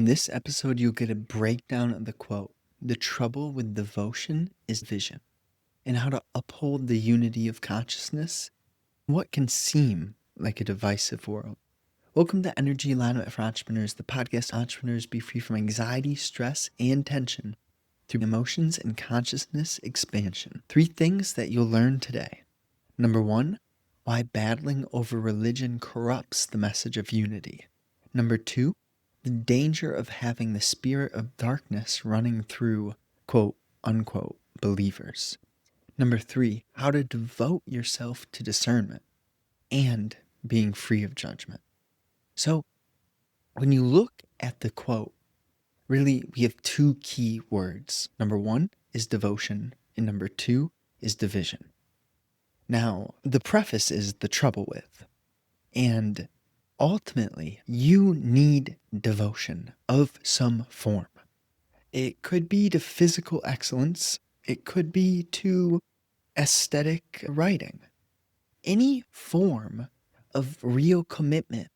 In this episode, you'll get a breakdown of the quote, "The trouble with devotion is vision," and how to uphold the unity of consciousness in what can seem like a divisive world. Welcome to Energy Alignment for Entrepreneurs, the podcast entrepreneurs be free from anxiety, stress, and tension through emotions and consciousness expansion. 3 things that you'll learn today. Number 1, why battling over religion corrupts the message of unity. Number 2, the danger of having the spirit of darkness running through quote unquote believers. Number 3, how to devote yourself to discernment and being free of judgment. So, when you look at the quote, really we have 2 key words. Number 1 is devotion, and number 2 is division. Now, the preface is the trouble with, and ultimately, you need devotion of some form. It could be to physical excellence, it could be to aesthetic writing. Any form of real commitment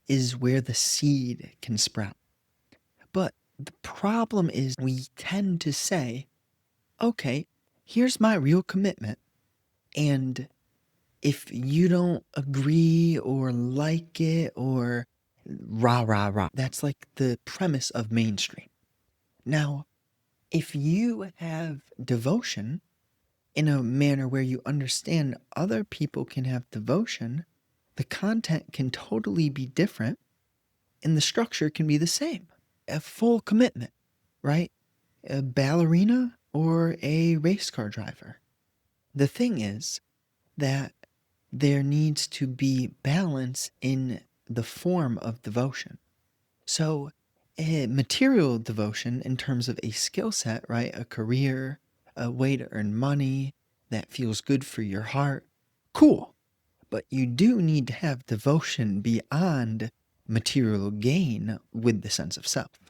is where the seed can sprout. But the problem is we tend to say, okay, here's my real commitment, and if you don't agree or like it or rah, rah, rah, that's like the premise of mainstream. Now, if you have devotion in a manner where you understand other people can have devotion, the content can totally be different and the structure can be the same. A full commitment, right? A ballerina or a race car driver. The thing is that there needs to be balance in the form of devotion. So, material devotion in terms of a skill set, right? A career, a way to earn money that feels good for your heart. Cool. But you do need to have devotion beyond material gain with the sense of self.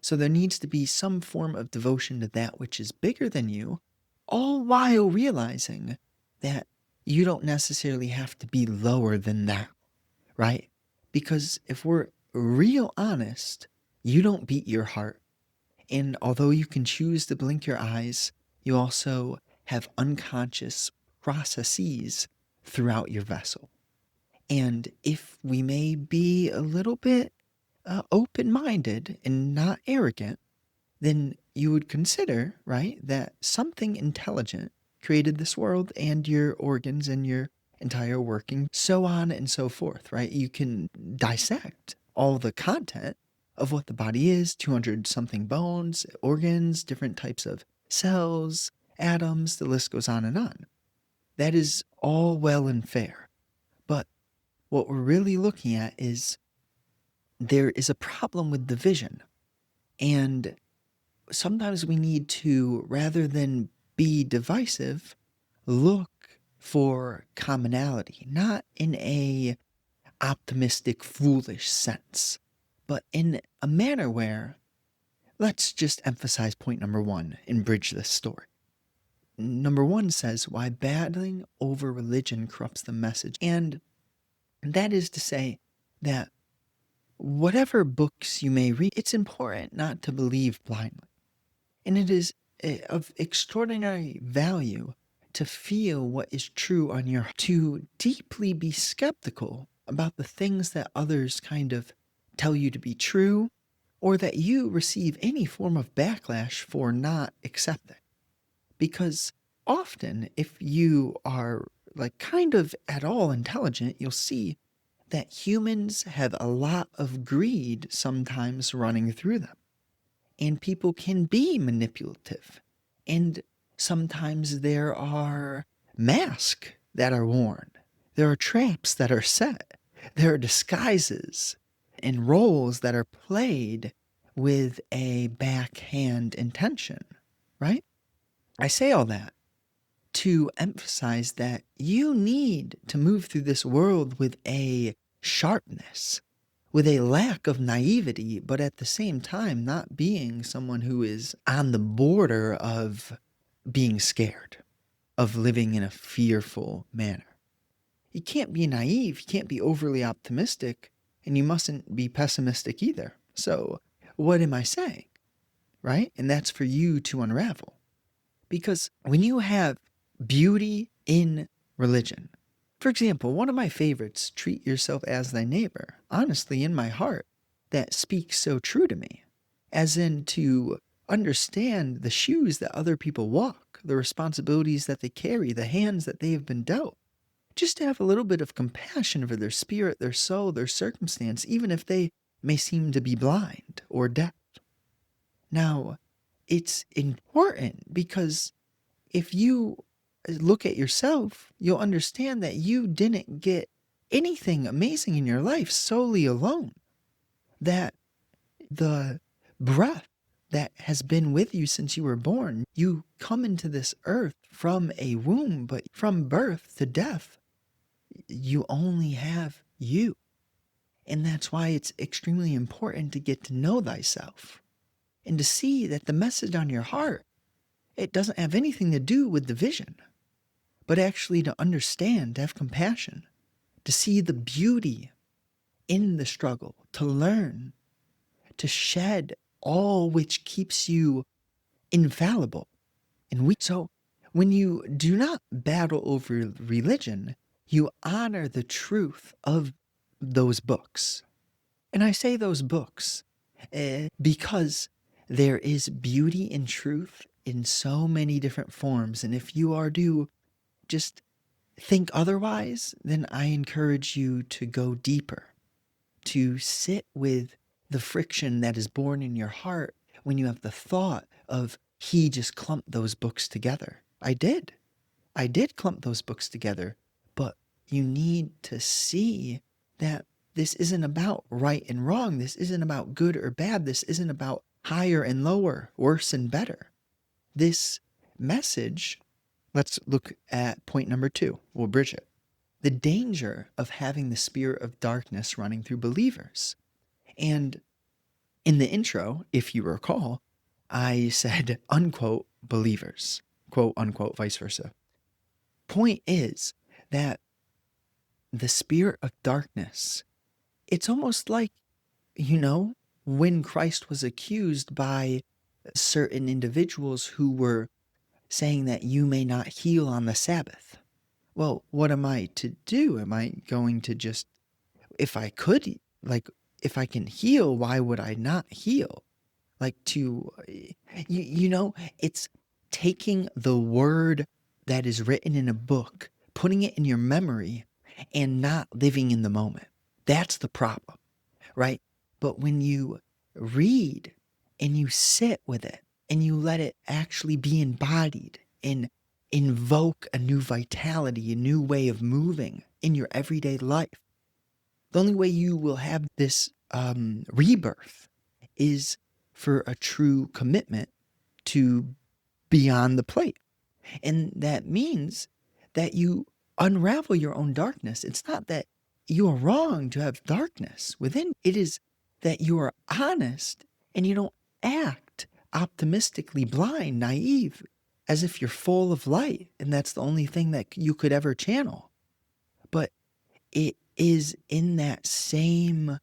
So there needs to be some form of devotion to that which is bigger than you, all while realizing that you don't necessarily have to be lower than that, right? Because if we're real honest, you don't beat your heart. And although you can choose to blink your eyes, you also have unconscious processes throughout your vessel. And if we may be a little bit open minded and not arrogant, then you would consider, right, that something intelligent created this world and your organs and your entire working, so on and so forth, right? You can dissect all the content of what the body is, 200 something bones, organs, different types of cells, atoms, the list goes on and on. That is all well and fair. But what we're really looking at is there is a problem with division. And sometimes we need to, rather than be divisive, look for commonality, not in a optimistic, foolish sense, but in a manner where, let's just emphasize point number 1 and bridge this story. Number 1 says, why battling over religion corrupts the message. And that is to say that whatever books you may read, it's important not to believe blindly. And it is of extraordinary value to feel what is true on your heart, to deeply be skeptical about the things that others kind of tell you to be true, or that you receive any form of backlash for not accepting. Because often, if you are like kind of at all intelligent, you'll see that humans have a lot of greed sometimes running through them. And people can be manipulative. And sometimes there are masks that are worn. There are traps that are set. There are disguises and roles that are played with a backhand intention, right? I say all that to emphasize that you need to move through this world with a sharpness, with a lack of naivety, but at the same time not being someone who is on the border of being scared, of living in a fearful manner. You can't be naive, you can't be overly optimistic, and you mustn't be pessimistic either. So what am I saying? Right? And that's for you to unravel. Because when you have beauty in religion, for example, one of my favorites, treat yourself as thy neighbor, honestly, in my heart, that speaks so true to me. As in to understand the shoes that other people walk, the responsibilities that they carry, the hands that they have been dealt. Just to have a little bit of compassion for their spirit, their soul, their circumstance, even if they may seem to be blind or deaf. Now, it's important because if you look at yourself, you'll understand that you didn't get anything amazing in your life solely alone. That the breath that has been with you since you were born, you come into this earth from a womb, but from birth to death, you only have you. And that's why it's extremely important to get to know thyself and to see that the message on your heart, it doesn't have anything to do with the vision, but actually to understand, to have compassion, to see the beauty in the struggle, to learn, to shed all which keeps you infallible and weak. So when you do not battle over religion, you honor the truth of those books. And I say those books because there is beauty and truth in so many different forms. And if you are to just think otherwise, then I encourage you to go deeper, to sit with the friction that is born in your heart when you have the thought of, he just clumped those books together. I did. I did clump those books together, but you need to see that this isn't about right and wrong. This isn't about good or bad. This isn't about higher and lower, worse and better. This message, let's look at point number 2. We'll bridge it. The danger of having the spirit of darkness running through believers. And in the intro, if you recall, I said, unquote, believers, quote, unquote, vice versa. Point is that the spirit of darkness, it's almost like, when Christ was accused by certain individuals who were saying that you may not heal on the Sabbath. Well, what am I to do? Am I going to just, if I could, if I can heal, why would I not heal? It's taking the word that is written in a book, putting it in your memory, and not living in the moment. That's the problem, right? But when you read and you sit with it and you let it actually be embodied and invoke a new vitality, a new way of moving in your everyday life, the only way you will have this rebirth is for a true commitment to beyond the plate. And that means that you unravel your own darkness. It's not that you are wrong to have darkness within. It is that you are honest and you don't act optimistically blind, naive, as if you're full of light and that's the only thing that you could ever channel. But it is in that same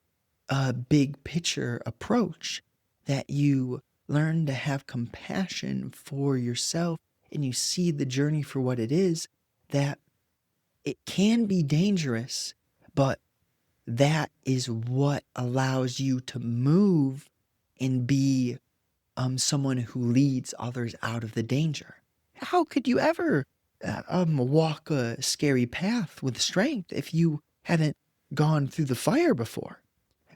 big picture approach that you learn to have compassion for yourself and you see the journey for what it is, that it can be dangerous, but that is what allows you to move and be someone who leads others out of the danger. How could you ever walk a scary path with strength if you haven't gone through the fire before?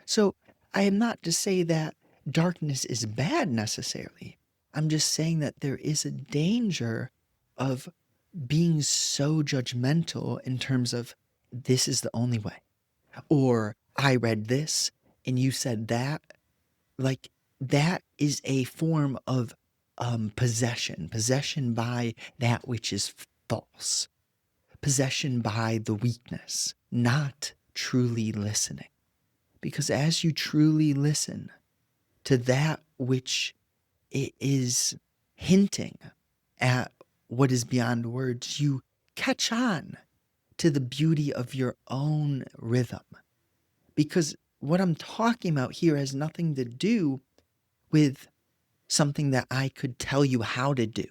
So I am not to say that darkness is bad necessarily. I'm just saying that there is a danger of being so judgmental in terms of this is the only way, or I read this and you said that. Like, that is a form of possession by that which is false, possession by the weakness, not truly listening. Because as you truly listen to that which it is hinting at what is beyond words, you catch on to the beauty of your own rhythm. Because what I'm talking about here has nothing to do with something that I could tell you how to do.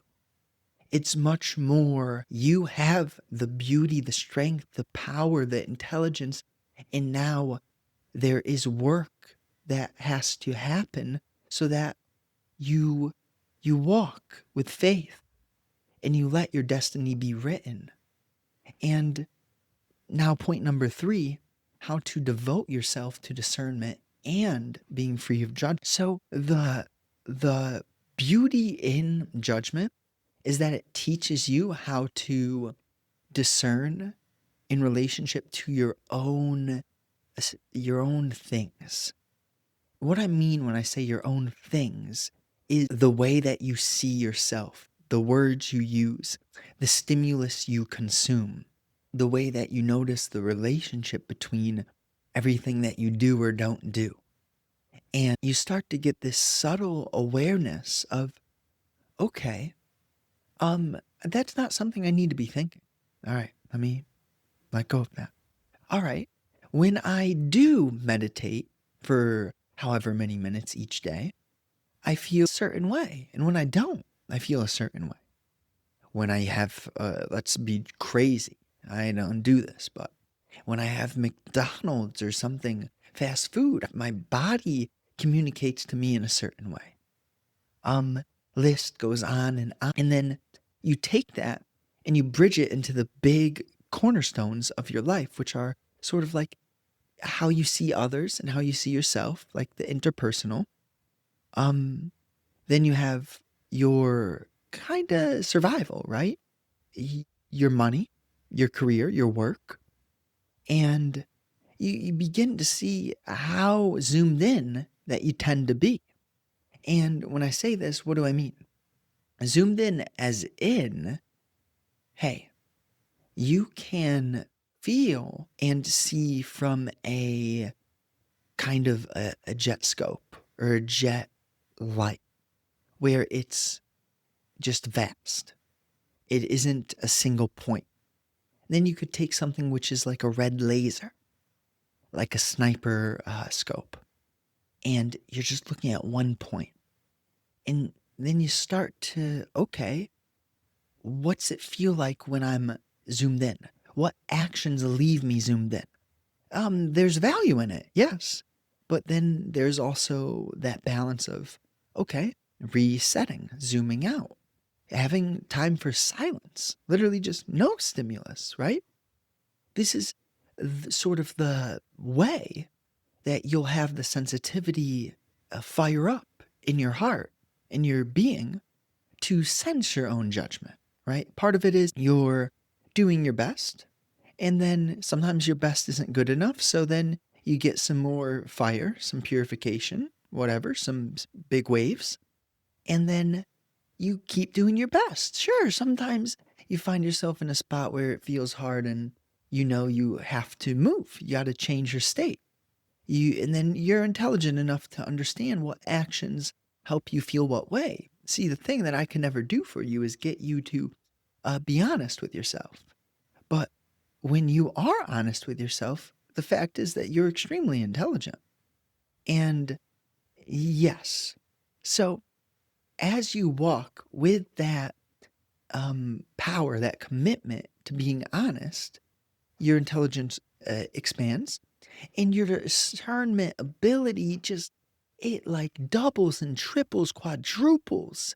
It's much more you have the beauty, the strength, the power, the intelligence, and now there is work that has to happen so that you you walk with faith and you let your destiny be written. And now point number 3, how to devote yourself to discernment and being free of judgment. So the beauty in judgment is that it teaches you how to discern in relationship to your own things. What I mean when I say your own things is the way that you see yourself, the words you use, the stimulus you consume, the way that you notice the relationship between everything that you do or don't do. And you start to get this subtle awareness of, okay, that's not something I need to be thinking. All right, let me let go of that. All right. When I do meditate for however many minutes each day, I feel a certain way. And when I don't, I feel a certain way. When I have, let's be crazy, I don't do this, but when I have McDonald's or something, fast food, my body communicates to me in a certain way. List goes on and on. And then you take that and you bridge it into the big cornerstones of your life, which are sort of like how you see others and how you see yourself, like the interpersonal. Then you have your kind of survival, right? Your money, your career, your work. And you begin to see how zoomed in that you tend to be. And when I say this, what do I mean? Zoomed in as in, hey, you can feel and see from a kind of a jet scope or a jet light where it's just vast. It isn't a single point. Then you could take something which is like a red laser, like a sniper scope, and you're just looking at one point. And then you start to, okay, what's it feel like when I'm zoomed in? What actions leave me zoomed in? There's value in it, yes. But then there's also that balance of, okay, resetting, zooming out, having time for silence, literally just no stimulus, right? This is sort of the way that you'll have the sensitivity fire up in your heart, in your being, to sense your own judgment, right? Part of it is you're doing your best, and then sometimes your best isn't good enough. So then you get some more fire, some purification, whatever, some big waves. And then you keep doing your best. Sure, sometimes you find yourself in a spot where it feels hard and you know you have to move. You got to change your state. And then you're intelligent enough to understand what actions help you feel what way. See, the thing that I can never do for you is get you to be honest with yourself. But when you are honest with yourself, the fact is that you're extremely intelligent. And yes, so as you walk with that power, that commitment to being honest, your intelligence expands and your discernment ability just, it like doubles and triples, quadruples,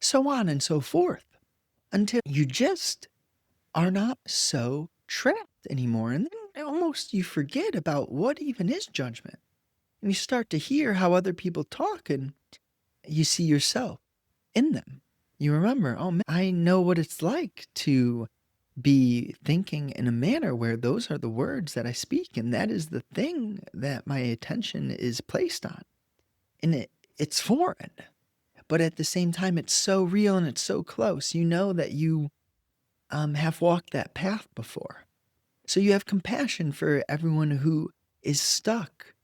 so on and so forth until you just are not so trapped anymore. And then almost you forget about what even is judgment. And you start to hear how other people talk and you see yourself in them. You remember, oh man, I know what it's like to be thinking in a manner where those are the words that I speak, and that is the thing that my attention is placed on. And it's foreign, but at the same time, it's so real and it's so close. You know that you have walked that path before. So you have compassion for everyone who is stuck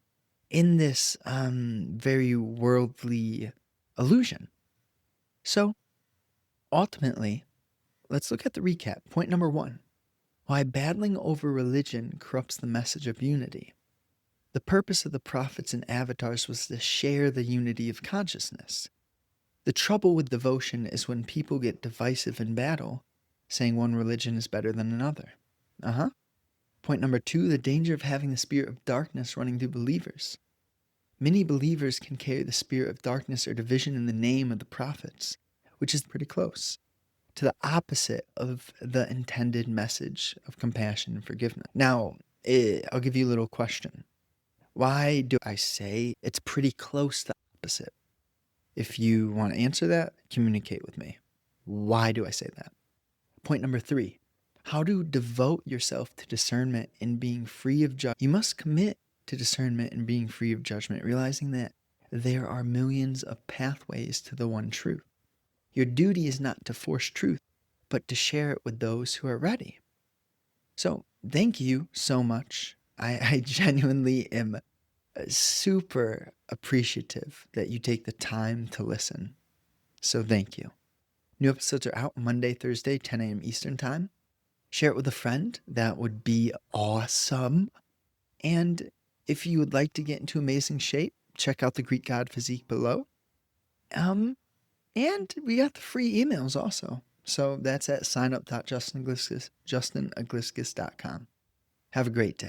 in this very worldly illusion. So ultimately, let's look at the recap. Point number 1, why battling over religion corrupts the message of unity. The purpose of the prophets and avatars was to share the unity of consciousness. The trouble with devotion is when people get divisive in battle, saying one religion is better than another. Point number 2, the danger of having the spirit of darkness running through believers. Many believers can carry the spirit of darkness or division in the name of the prophets, which is pretty close to the opposite of the intended message of compassion and forgiveness. Now, I'll give you a little question. Why do I say it's pretty close to the opposite? If you want to answer that, communicate with me. Why do I say that? Point number 3, how to devote yourself to discernment and being free of judgment. You must commit to discernment and being free of judgment, realizing that there are millions of pathways to the one truth. Your duty is not to force truth, but to share it with those who are ready. So, thank you so much. I genuinely am super appreciative that you take the time to listen. So, thank you. New episodes are out Monday, Thursday, 10 a.m. Eastern Time. Share it with a friend. That would be awesome. And if you would like to get into amazing shape, check out the Greek God Physique below. And we got the free emails also. So that's at signup.justinagliscus.com. Have a great day.